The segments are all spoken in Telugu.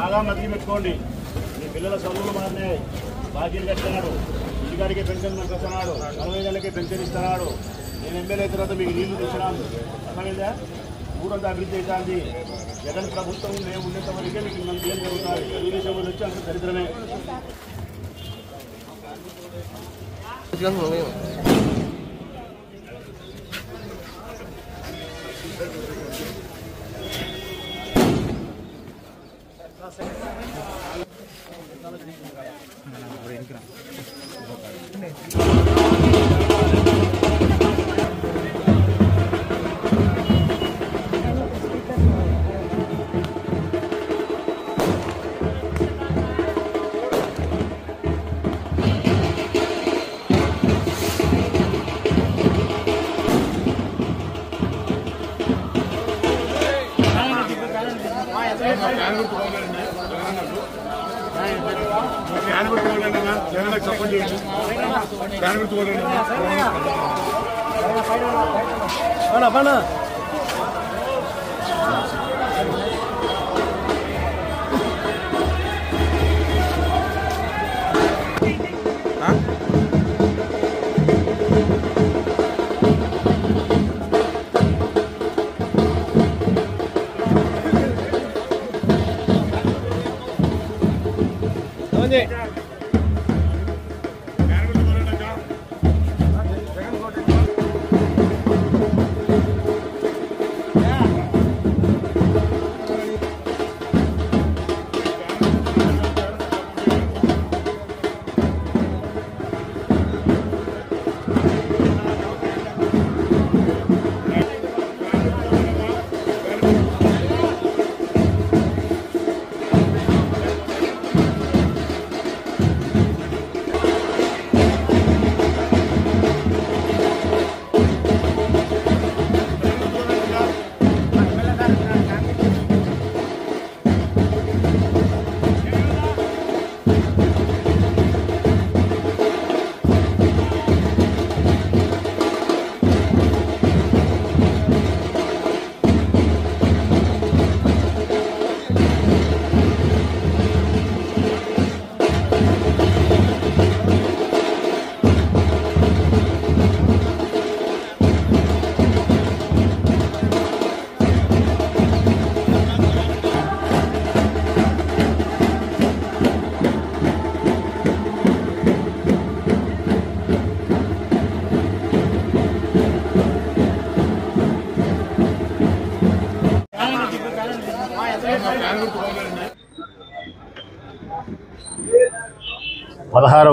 బాగా మధ్య పెట్టుకోండి. మీ పిల్లల చదువులు మారినాయి, బాకీలు కట్టినాడు, ఇంటికాడికి పెన్షన్ కడుతున్నాడు, 40 ఏళ్ళకి పెన్షన్ ఇస్తున్నాడు. నేను ఎమ్మెల్యే తర్వాత మీకు నీళ్లు తెచ్చినాను, అర్థమైందా? ఊరంతా అభివృద్ధి అవుతుంది. జగన్ ప్రభుత్వం మేము ఉండేంత వరకే మీకు మనకి ఏం జరుగుతుంది. తెలుగుదేశం వచ్చి అంత దరిద్రమే.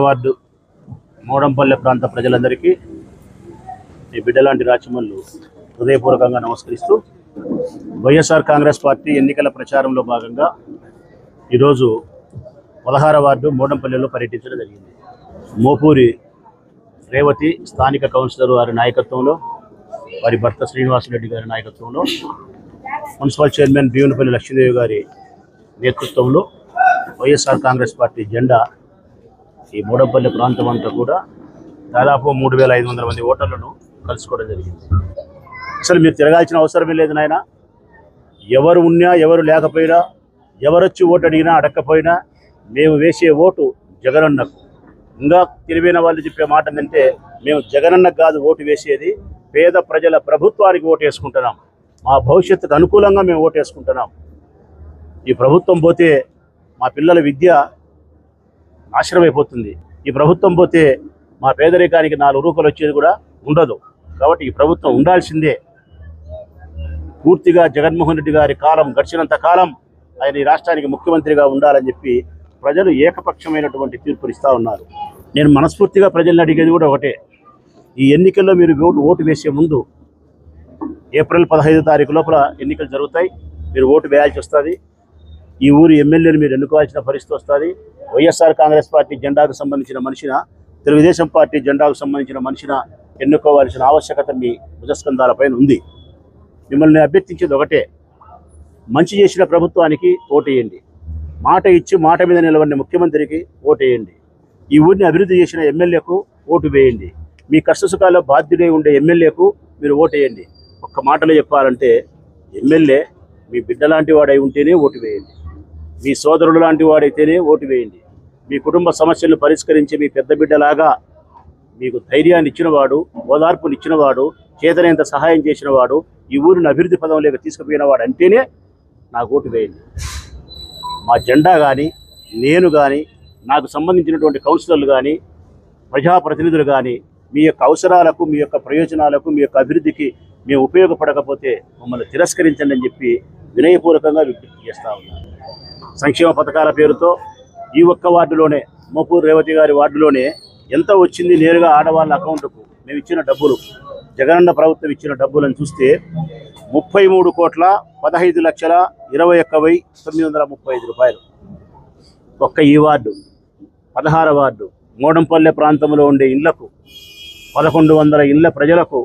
వార్డు మోడంపల్లె ప్రాంత ప్రజలందరికీ ఈ బిడ్డలాంటి రాచమల్లు హృదయపూర్వకంగా నమస్కరిస్తూ, వైఎస్ఆర్ కాంగ్రెస్ పార్టీ ఎన్నికల ప్రచారంలో భాగంగా ఈరోజు 16వ వార్డు మోడంపల్లెలో పర్యటించడం జరిగింది. మోపూరి రేవతి స్థానిక కౌన్సిలర్ వారి నాయకత్వంలో, వారి భర్త శ్రీనివాసరెడ్డి గారి నాయకత్వంలో, మున్సిపల్ చైర్మన్ భీమునిపల్లి లక్ష్మీదేవి గారి నేతృత్వంలో వైఎస్ఆర్ కాంగ్రెస్ పార్టీ జెండా ఈ మోడంపల్లి ప్రాంతం అంతా కూడా దాదాపు 3500 మంది ఓటర్లను కలుసుకోవడం జరిగింది. అసలు మీరు తిరగాల్సిన అవసరమే లేదు నాయన. ఎవరు ఉన్నా ఎవరు లేకపోయినా, ఎవరొచ్చి ఓటు అడిగినా అడగకపోయినా మేము వేసే ఓటు జగనన్నకు. ఇంకా తెలివైన వాళ్ళు చెప్పే మాట ఏంటంటే, మేము జగనన్నకు కాదు ఓటు వేసేది, పేద ప్రజల ప్రభుత్వానికి ఓటు వేసుకుంటున్నాం, మా భవిష్యత్తుకు అనుకూలంగా మేము ఓటు వేసుకుంటున్నాం. ఈ ప్రభుత్వం పోతే మా పిల్లల విద్య నాశనం అయిపోతుంది. ఈ ప్రభుత్వం పోతే మా పేదరికానికి 4 రూపాయలు వచ్చేది కూడా ఉండదు. కాబట్టి ఈ ప్రభుత్వం ఉండాల్సిందే. పూర్తిగా జగన్మోహన్ రెడ్డి గారి కాలం గడిచినంత కాలం ఆయన ఈ రాష్ట్రానికి ముఖ్యమంత్రిగా ఉండాలని చెప్పి ప్రజలు ఏకపక్షమైనటువంటి తీర్పునిస్తూ ఉన్నారు. నేను మనస్ఫూర్తిగా ప్రజల్ని అడిగేది కూడా ఒకటే, ఈ ఎన్నికల్లో మీరు ఓటు వేసే ముందు ఏప్రిల్ 15వ తారీఖు లోపల ఎన్నికలు జరుగుతాయి. మీరు ఓటు వేయాల్సి వస్తుంది. ఈ ఊరి ఎమ్మెల్యేని మీరు ఎన్నుకోవాల్సిన పరిస్థితి వస్తుంది. వైఎస్ఆర్ కాంగ్రెస్ పార్టీ జెండాకు సంబంధించిన మనిషిన, తెలుగుదేశం పార్టీ జెండాకు సంబంధించిన మనిషిన ఎన్నుకోవాల్సిన ఆవశ్యకత మీ భుజస్కంధాలపైన ఉంది. మిమ్మల్ని అభ్యర్థించేది ఒకటే, మంచి చేసిన ప్రభుత్వానికి ఓటేయండి, మాట ఇచ్చి మాట మీద నిలబడిన ముఖ్యమంత్రికి ఓటేయండి, ఈ ఊరిని అభివృద్ధి చేసిన ఎమ్మెల్యేకు ఓటు వేయండి, మీ కష్టసుఖాల్లో బాధ్యుడై ఉండే ఎమ్మెల్యేకు మీరు ఓటేయండి. ఒక్క మాటలో చెప్పాలంటే, ఎమ్మెల్యే మీ బిడ్డలాంటి వాడై ఉంటేనే ఓటు వేయండి. మీ సోదరుడు లాంటి వాడైతేనే ఓటు వేయండి. మీ కుటుంబ సమస్యలను పరిష్కరించి మీ పెద్ద బిడ్డలాగా మీకు ధైర్యాన్ని ఇచ్చినవాడు, ఓదార్పునిచ్చినవాడు, చేతనైనంత సహాయం చేసినవాడు, ఈ ఊరిని అభివృద్ధి పదంలోకి తీసుకుపోయినవాడు అంటేనే నాకు ఓటు వేయండి. మా జెండా కానీ, నేను కానీ, నాకు సంబంధించినటువంటి కౌన్సిలర్లు కానీ, ప్రజాప్రతినిధులు కానీ మీ యొక్క అవసరాలకు, మీ యొక్క ప్రయోజనాలకు, మీ యొక్క అభివృద్ధికి మేము ఉపయోగపడకపోతే మమ్మల్ని తిరస్కరించండి అని చెప్పి వినయపూర్వకంగా విజ్ఞప్తి చేస్తూ ఉన్నాను. సంక్షేమ పథకాల పేరుతో ఈ ఒక్క వార్డులోనే, మోపూర్ రేవతి గారి వార్డులోనే ఎంత వచ్చింది నేరుగా ఆడవాళ్ళ అకౌంట్కు మేము ఇచ్చిన డబ్బులు, జగనన్న ప్రభుత్వం ఇచ్చిన డబ్బులను చూస్తే 33,15,21,935 రూపాయలు. ఒక్క ఈ వార్డు 16 వార్డు మోడంపల్లె ప్రాంతంలో ఉండే ఇళ్లకు 1100 ఇళ్ల ప్రజలకు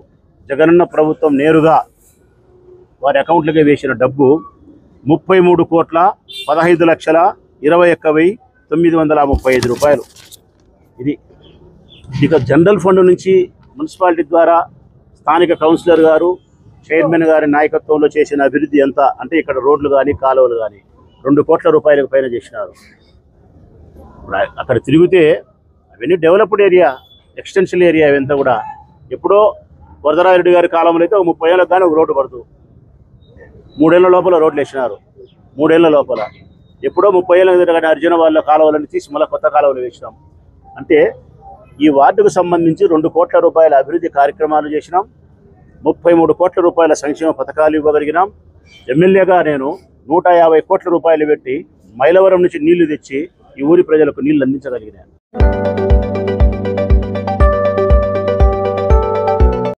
జగనన్న ప్రభుత్వం నేరుగా వారి అకౌంట్లకే వేసిన డబ్బు 33,15,21,935 రూపాయలు. ఇది ఇక జనరల్ ఫండ్ నుంచి మున్సిపాలిటీ ద్వారా స్థానిక కౌన్సిలర్ గారు, చైర్మన్ గారి నాయకత్వంలో చేసిన అభివృద్ధి ఎంత అంటే ఇక్కడ రోడ్లు కానీ, కాలువలు కానీ 2 కోట్ల రూపాయలకు పైన చేసినారు. అక్కడ తిరిగితే అవన్నీ డెవలప్డ్ ఏరియా, ఎక్స్టెన్షన్ ఏరియా ఇవంతా కూడా. ఎప్పుడో వరదరాజరెడ్డి గారి కాలంలో అయితే 30 ఏళ్ళకు కానీ ఒక రోడ్డు పడుతూ 3 ఏళ్ల లోపల రోడ్లు వేసినారు. 3 ఏళ్ల లోపల ఎప్పుడో 30 ఏళ్ళ కిందట కానీ అర్జున వాళ్ళ కాలువలను తీసి మళ్ళీ కొత్త కాలువలు వేసినాం. అంటే ఈ వార్డుకు సంబంధించి 2 కోట్ల రూపాయల అభివృద్ధి కార్యక్రమాలు చేసినాం. 33 కోట్ల రూపాయల సంక్షేమ పథకాలు ఇవ్వగలిగినాం. ఎమ్మెల్యేగా నేను 150 కోట్ల రూపాయలు పెట్టి మైలవరం నుంచి నీళ్లు తెచ్చి ఈ ఊరి ప్రజలకు నీళ్లు అందించగలిగినాను.